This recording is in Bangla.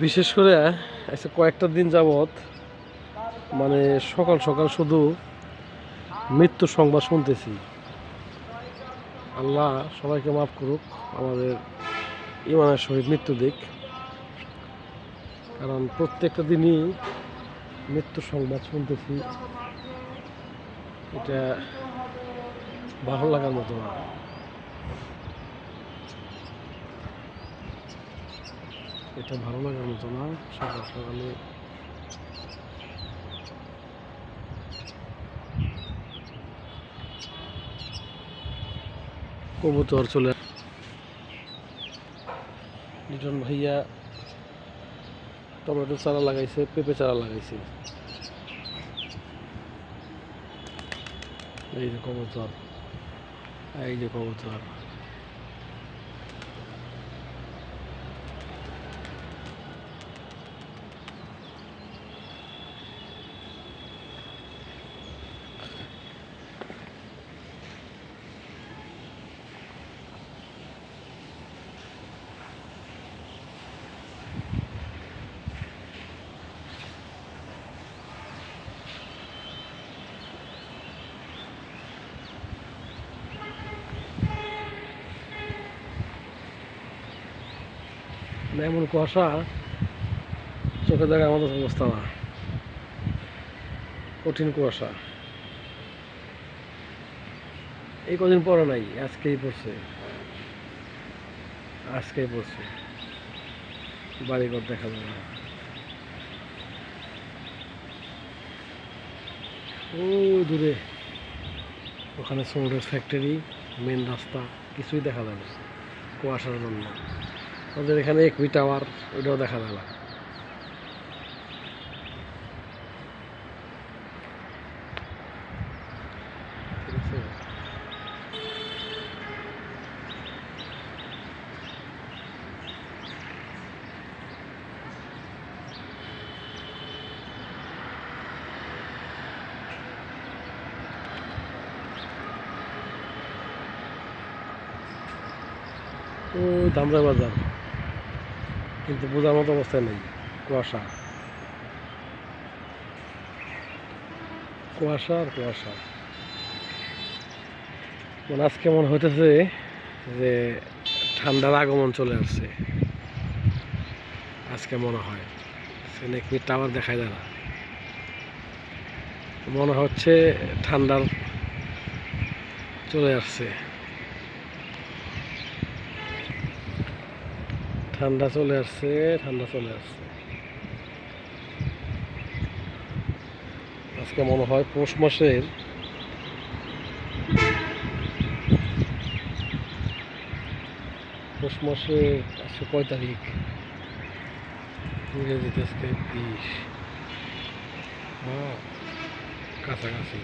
বিশেষ করে আজকে কয়েকটা দিন যাবৎ মানে সকাল সকাল শুধু মৃত্যুর সংবাদ শুনতেছি। আল্লাহ সবাইকে মাফ করুক, আমাদের ইমানের সহিত মৃত্যু দিক। কারণ প্রত্যেকটা দিনই মৃত্যুর সংবাদ শুনতেছি, এটা ভালো লাগার মতো না। এটা ভালো লাগার মতো না। সকাল সকালে কবুতর চলে। লিটন ভাইয়া টমেটো চারা লাগাইছে, পেঁপে চারা লাগাইছে। এই যে কবুতর, এই যে কবুতর। এমন কুয়াশা, চোখে দেখার আমাদের অবস্থা না। কঠিন কুয়াশা। এই কদিন পরে নাই, আজকেই পড়ছে, আজকেই পড়ছে। বাড়িঘর দেখা যায় না। ও দূরে ওখানে সোল্ডার ফ্যাক্টরি, মেন রাস্তা কিছুই দেখা যায় না কুয়াশার জন্য। ওদের এখানে একই টাওয়ার, ওইটাও দেখা যায় না। ও ধামরা বাজার, কিন্তু বোঝার মতো অবস্থায় নেই। কুয়াশা, কুয়াশা আর কুয়াশা। মানে আজকে মনে হইতেছে যে ঠান্ডার আগমন চলে আসছে। আজকে মনে হয় সেখানে টাওয়ার দেখা যায় না, মনে হচ্ছে ঠান্ডার চলে আসছে। ঠান্ডা চলে আসছে, ঠান্ডা চলে আসছে। আজকে মনে হয় পৌষ মাসের আজকে কয় তারিখ? ইংরেজিতে আজকে 20। হ্যাঁ, কাছাকাছি।